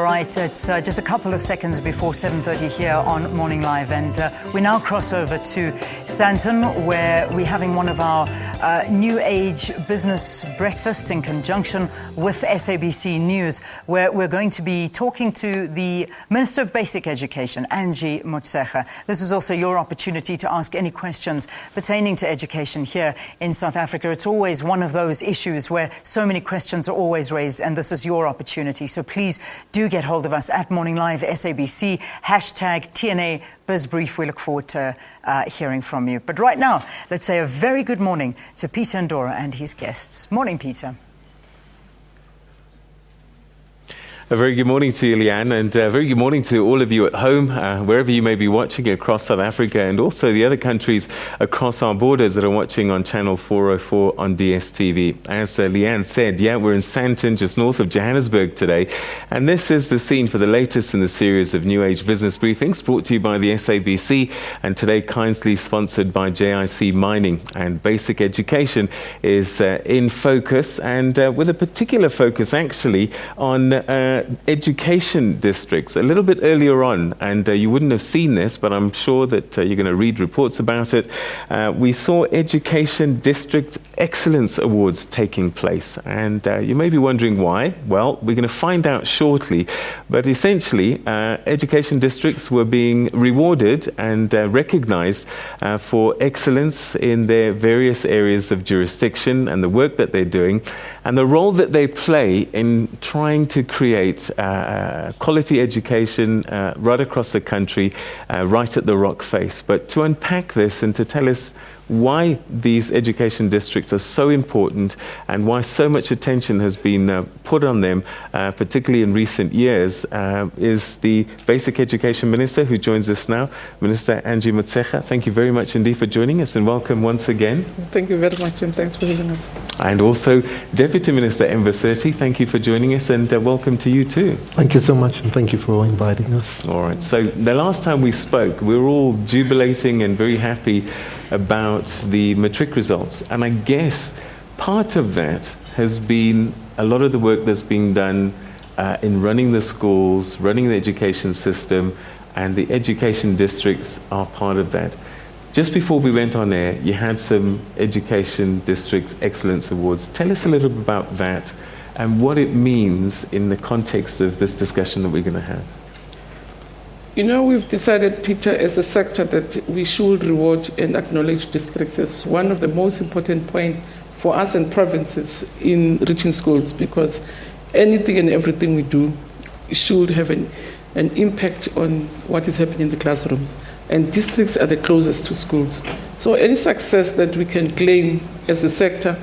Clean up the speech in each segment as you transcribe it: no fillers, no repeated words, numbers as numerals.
Right, it's just a couple of seconds before 7:30 here on Morning Live, and we now cross over to Sandton, where we're having one of our new age business breakfasts in conjunction with SABC News, where we're going to be talking to the Minister of Basic Education, Angie Motshekga. This is also your opportunity to ask any questions pertaining to education here in South Africa. It's always one of those issues where so many questions are always raised, and this is your opportunity. So please do get hold of us at Morning Live SABC, hashtag TNA BizBrief. We look forward to hearing from you. But right now, let's say a very good morning to Peter Ndoro and his guests. Morning, Peter. A very good morning to you, Leanne, and a very good morning to all of you at home, wherever you may be watching across South Africa, and also the other countries across our borders that are watching on Channel 404 on DSTV. As Leanne said, we're in Sandton, just north of Johannesburg today, and this is the scene for the latest in the series of New Age Business Briefings brought to you by the SABC, and today kindly sponsored by JIC Mining. And basic education is in focus, and with a particular focus actually on education districts. A little bit earlier on, and you wouldn't have seen this, but I'm sure that you're going to read reports about it. We saw Education District Excellence Awards taking place, and you may be wondering why. Well, we're going to find out shortly, but essentially education districts were being rewarded and recognized for excellence in their various areas of jurisdiction and the work that they're doing, and the role that they play in trying to create quality education right across the country, right at the rock face. But to unpack this and to tell us why these education districts are so important and why so much attention has been put on them, particularly in recent years, is the Basic Education Minister who joins us now, Minister Angie Motshekga. Thank you very much indeed for joining us, and welcome once again. Thank you very much, and thanks for having us. And also Deputy Minister Enver, Surty, thank you for joining us, and welcome to you too. Thank you so much, and thank you for inviting us. All right, so the last time we spoke, we were all jubilating and very happy about the matric results, and I guess part of that has been a lot of the work that's being done in running the schools, running the education system, and the education districts are part of that. Just before we went on air, you had some Education Districts Excellence Awards. Tell us a little bit about that and what it means in the context of this discussion that we're going to have. You know, we've decided, Peter, as a sector that we should reward and acknowledge districts as one of the most important points for us and provinces in reaching schools, because anything and everything we do should have an impact on what is happening in the classrooms. And districts are the closest to schools. So any success that we can claim as a sector,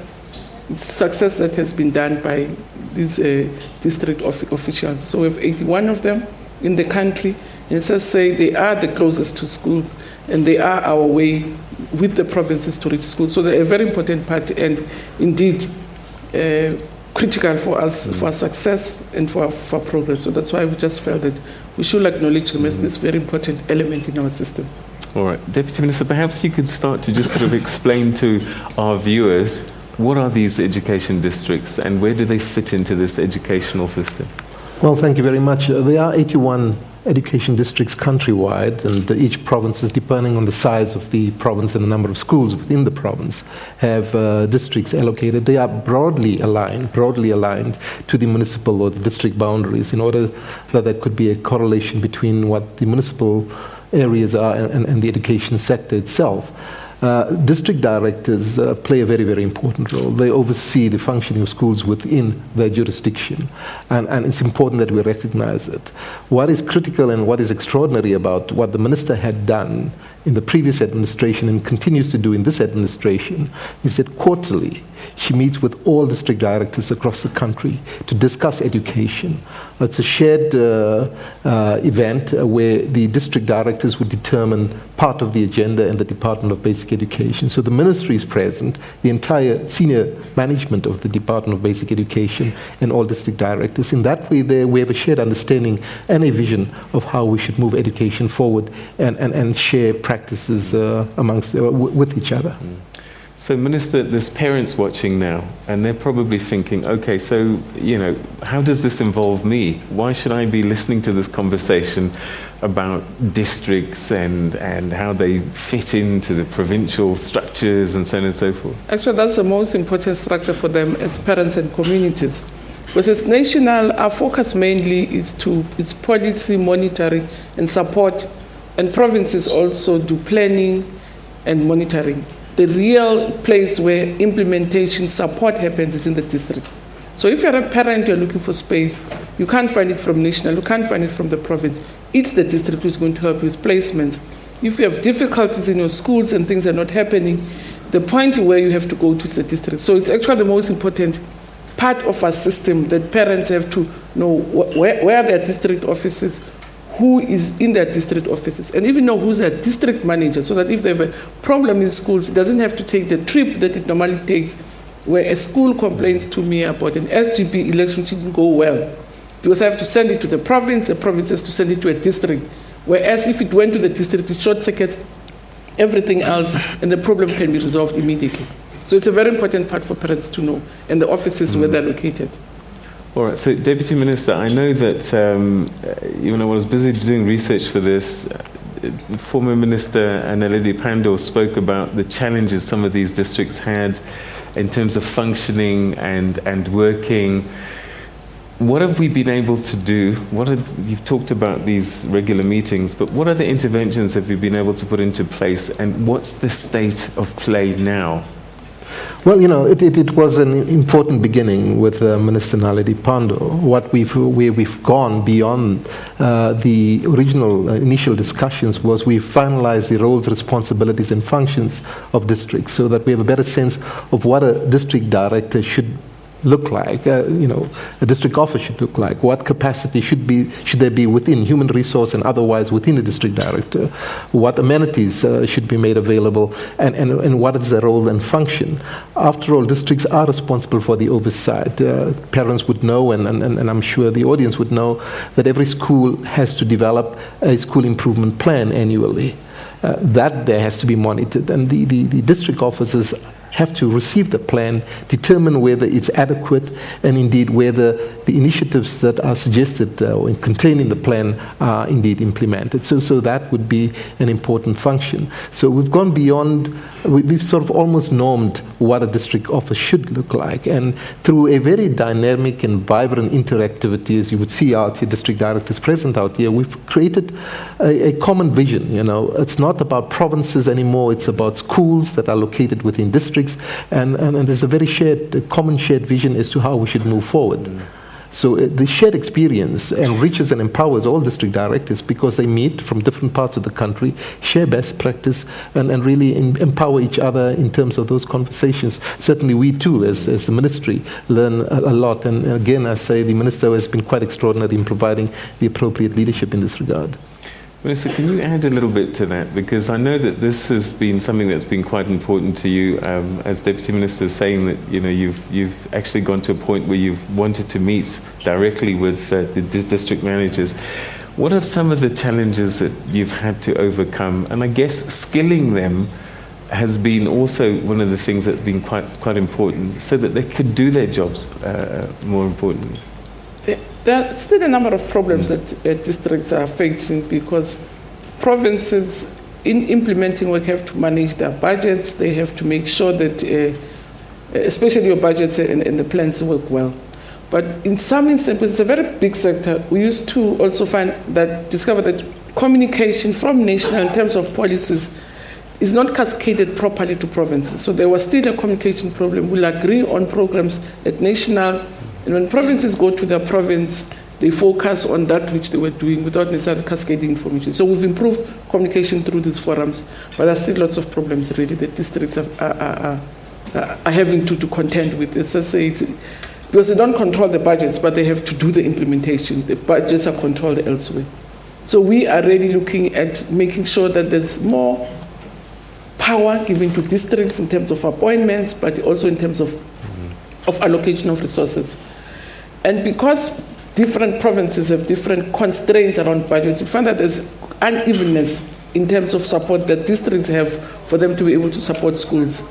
it's success that has been done by these district officials. So we have 81 of them in the country. And let's just say they are the closest to schools, and they are our way with the provinces to reach schools. So they're a very important part, and indeed critical for us, for our success and for progress. So that's why we just felt that we should acknowledge them as this very important element in our system. All right, Deputy Minister, perhaps you could start to just sort of explain to our viewers, what are these education districts and where do they fit into this educational system? Well, thank you very much. There are 81 education districts countrywide, and each province is, depending on the size of the province and the number of schools within the province, have districts allocated. They are broadly aligned to the municipal or the district boundaries, in order that there could be a correlation between what the municipal areas are and the education sector itself. District directors play a very, very important role. They oversee the functioning of schools within their jurisdiction, and it's important that we recognize it. What is critical and what is extraordinary about what the minister had done in the previous administration and continues to do in this administration is that quarterly she meets with all district directors across the country to discuss education. It's a shared event where the district directors would determine part of the agenda in the Department of Basic Education. So the ministry is present, the entire senior management of the Department of Basic Education, and all district directors. In that way, we have a shared understanding and a vision of how we should move education forward and share practices with each other. So, Minister, there's parents watching now, and they're probably thinking, okay, so, how does this involve me? Why should I be listening to this conversation about districts and how they fit into the provincial structures and so on and so forth? Actually, that's the most important structure for them as parents and communities. Because as national, our focus mainly is it's policy, monitoring, and support, and provinces also do planning and monitoring. The real place where implementation support happens is in the district. So if you're a parent, you're looking for space, you can't find it from national, you can't find it from the province. It's the district who's going to help you with placements. If you have difficulties in your schools and things are not happening, the point where you have to go to is the district. So it's actually the most important part of our system that parents have to know where are their district offices, who is in their district offices, and even know who's their district manager, so that if they have a problem in schools, it doesn't have to take the trip that it normally takes, where a school complains to me about an SGB election didn't go well, because I have to send it to the province has to send it to a district, whereas if it went to the district, it short circuits everything else, and the problem can be resolved immediately. So it's a very important part for parents to know, and the offices where they're located. All right, so Deputy Minister, I know that when I was busy doing research for this, former Minister Naledi Pandor spoke about the challenges some of these districts had in terms of functioning and working. What have we been able to do? You've talked about these regular meetings, but what other interventions have you been able to put into place, and what's the state of play now? Well, it was an important beginning with Minister Naledi Pandor. Where we've gone beyond the original initial discussions was we finalized the roles, responsibilities, and functions of districts so that we have a better sense of what a district director should look like, a district office should look like, what capacity should there be within human resource and otherwise within the district director, what amenities should be made available, and what is their role and function. After all, districts are responsible for the oversight. Parents would know, and I'm sure the audience would know, that every school has to develop a school improvement plan annually. That there has to be monitored, and the district officers have to receive the plan, determine whether it's adequate, and indeed whether the initiatives that are suggested or contained in the plan are indeed implemented. So that would be an important function. So we've gone beyond, we've sort of almost normed what a district office should look like. And through a very dynamic and vibrant interactivity, as you would see out here, district directors present out here, we've created a common vision. It's not about provinces anymore, it's about schools that are located within districts. And there's a very common shared vision as to how we should move forward. So the shared experience enriches and empowers all district directors because they meet from different parts of the country, share best practice, and really empower each other in terms of those conversations. Certainly we too, as the ministry, learn a lot. And again, I say the minister has been quite extraordinary in providing the appropriate leadership in this regard. Minister, can you add a little bit to that? Because I know that this has been something that's been quite important to you, as Deputy Minister, saying that you've actually gone to a point where you've wanted to meet directly with the district managers. What are some of the challenges that you've had to overcome? And I guess skilling them has been also one of the things that's been quite important, so that they could do their jobs more importantly. There are still a number of problems that districts are facing because provinces, in implementing work, have to manage their budgets. They have to make sure that, especially your budgets and the plans work well. But in some instances, it's a very big sector. We used to also discover that communication from national in terms of policies is not cascaded properly to provinces. So there was still a communication problem. We'll agree on programs at national. And when provinces go to their province, they focus on that which they were doing without necessarily cascading information. So we've improved communication through these forums, but there are still lots of problems really that districts are having to contend with. Because they don't control the budgets, but they have to do the implementation. The budgets are controlled elsewhere. So we are really looking at making sure that there's more power given to districts in terms of appointments, but also in terms of allocation of resources. And because different provinces have different constraints around budgets, you find that there's unevenness in terms of support that districts have for them to be able to support schools.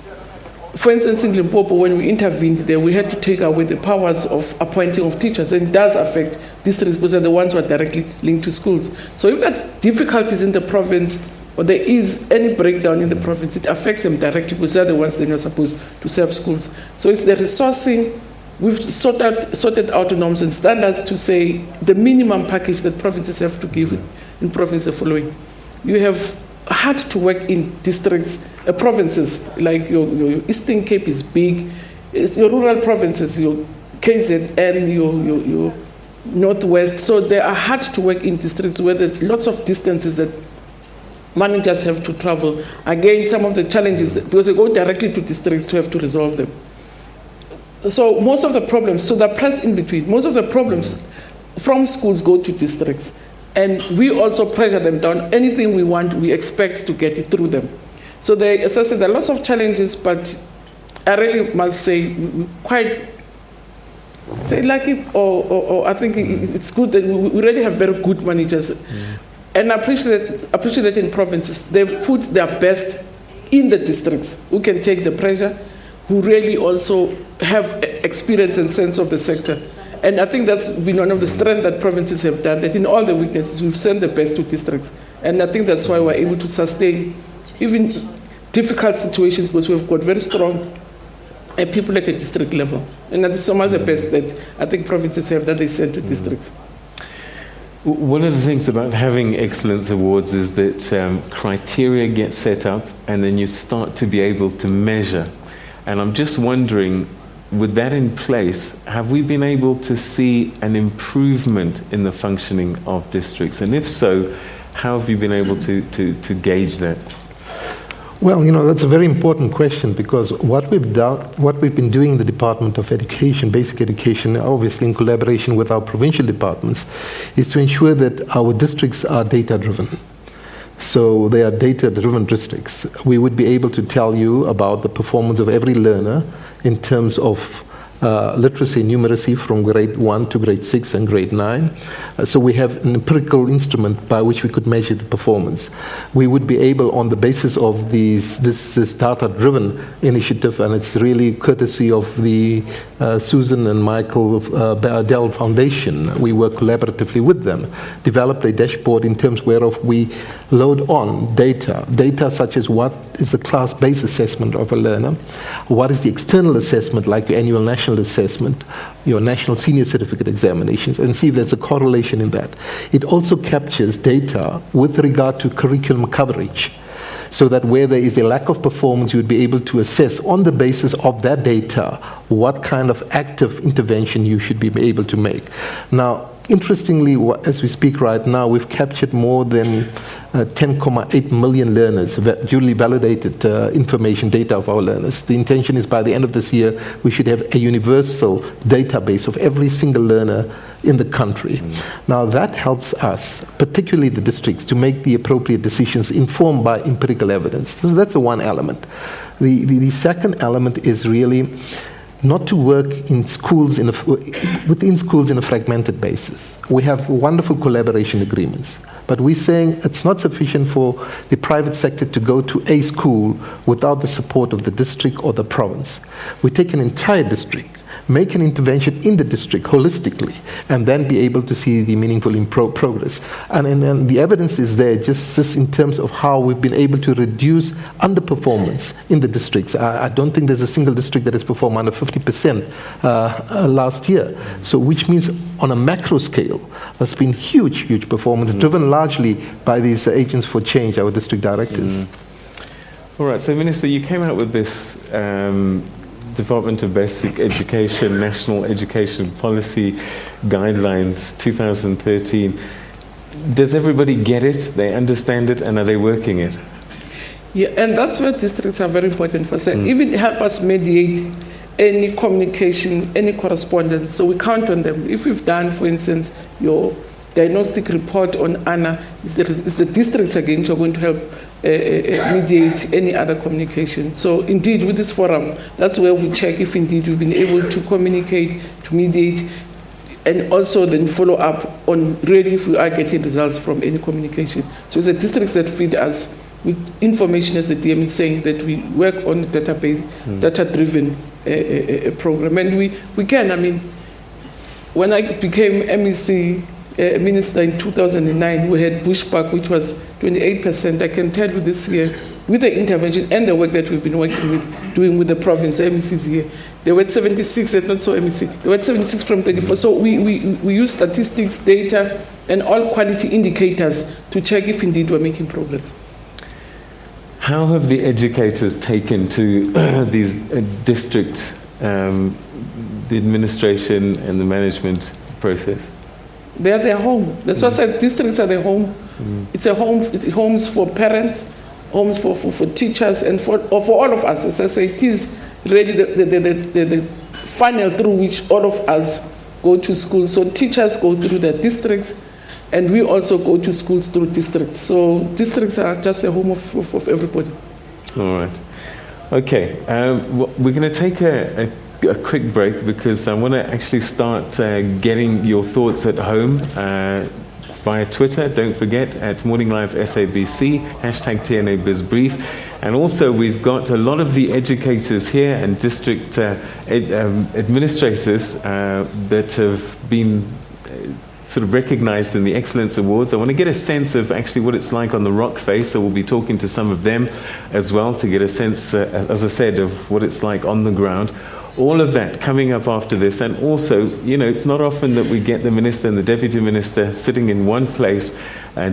For instance, in Limpopo, when we intervened there, we had to take away the powers of appointing of teachers, and it does affect districts because they're the ones who are directly linked to schools. So if there are difficulties in the province, or there is any breakdown in the province, it affects them directly because they're the ones that are supposed to serve schools. So it's the resourcing. We've sorted out norms and standards to say the minimum package that provinces have to give in province the following. You have hard to work in districts, provinces, like your Eastern Cape is big, it's your rural provinces, your KZN, your Northwest, so they are hard to work in districts where there are lots of distances that managers have to travel. Again, some of the challenges, because they go directly to districts to have to resolve them. So most of the problems, so they're pressed in between, most of the problems from schools go to districts. And we also pressure them down. Anything we want, we expect to get it through them. So as I said, there are lots of challenges, but I really must say, we're quite lucky, or I think it's good that we really have very good managers. And I appreciate that in provinces, they've put their best in the districts, who can take the pressure, who really also have experience and sense of the sector. And I think that's been one of the strengths that provinces have done, that in all the weaknesses, we've sent the best to districts. And I think that's why we're able to sustain even difficult situations, because we've got very strong people at the district level. And that's some of the best that I think provinces have that they send to districts. One of the things about having excellence awards is that criteria get set up and then you start to be able to measure. And I'm just wondering, with that in place, have we been able to see an improvement in the functioning of districts? And if so, how have you been able to gauge that? Well, that's a very important question, because what we've been doing in the Department of Education, Basic Education, obviously in collaboration with our provincial departments, is to ensure that our districts are data-driven. So they are data-driven districts. We would be able to tell you about the performance of every learner in terms of literacy and numeracy from grade 1 to grade 6 and grade 9. So we have an empirical instrument by which we could measure the performance. We would be able, on the basis of this data-driven initiative, and it's really courtesy of the Susan and Michael Dell Foundation, we work collaboratively with them, developed a dashboard in terms whereof we load on data such as what is the class-based assessment of a learner, what is the external assessment like your annual national assessment, your national senior certificate examinations, and see if there's a correlation in that. It also captures data with regard to curriculum coverage, so that where there is a lack of performance, you would be able to assess on the basis of that data what kind of active intervention you should be able to make. Now, interestingly, as we speak right now, we've captured more than 10.8 million learners, duly validated information data of our learners. The intention is by the end of this year, we should have a universal database of every single learner in the country. Now that helps us, particularly the districts, to make the appropriate decisions informed by empirical evidence. So that's the one element. The second element is really not to work in schools within schools in a fragmented basis. We have wonderful collaboration agreements, but we're saying it's not sufficient for the private sector to go to a school without the support of the district or the province. We take an entire district, make an intervention in the district holistically, and then be able to see the meaningful progress. And the evidence is there just in terms of how we've been able to reduce underperformance in the districts. I don't think there's a single district that has performed under 50% last year. So which means on a macro scale, that's been huge performance, driven largely by these agents for change, our district directors. All right, so Minister, you came out with this Department of Basic Education, National Education Policy Guidelines 2013. Does everybody get it? They understand it, and are they working it? Yeah, and that's where districts are very important for us. Even help us mediate any communication, any correspondence. So we count on them. If we've done, for instance, your diagnostic report on ANA, it's the districts again who are going to help mediate any other communication. So indeed, with this forum, that's where we check if indeed we've been able to communicate, to mediate, and also then follow up on really if we are getting results from any communication. So it's the districts that feed us with information, as the DM is saying, that we work on a database, data-driven program. And we can, I mean, when I became MEC minister in 2009, we had bushback, which was 28%. I can tell you this year, with the intervention and the work that we've been doing with the province, MECs here, they were at 76, and not so MEC, they were at 76 from 34. So we use statistics, data, and all quality indicators to check if indeed we're making progress. How have the educators taken to these district, the administration and the management process? They are their home. That's why I said districts are their home. It's a home, homes for parents, homes for teachers, and for all of us. As I say, it is really the funnel through which all of us go to school. So teachers go through their districts, and we also go to schools through districts. So districts are just a home of everybody. All right. Okay. We're going to take a quick break because I want to actually start getting your thoughts at home via Twitter. Don't forget, at Morning Live SABC, hashtag TNA BizBrief. And also we've got a lot of the educators here and district administrators that have been sort of recognized in the Excellence Awards. I want to get a sense of actually what it's like on the rock face, so we'll be talking to some of them as well to get a sense, as I said, of what it's like on the ground. All of that coming up after this. And also, you know, it's not often that we get the minister and the deputy minister sitting in one place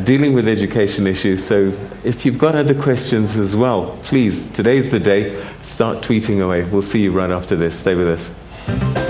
dealing with education issues. So if you've got other questions as well, please, today's the day, start tweeting away. We'll see you right after this. Stay with us.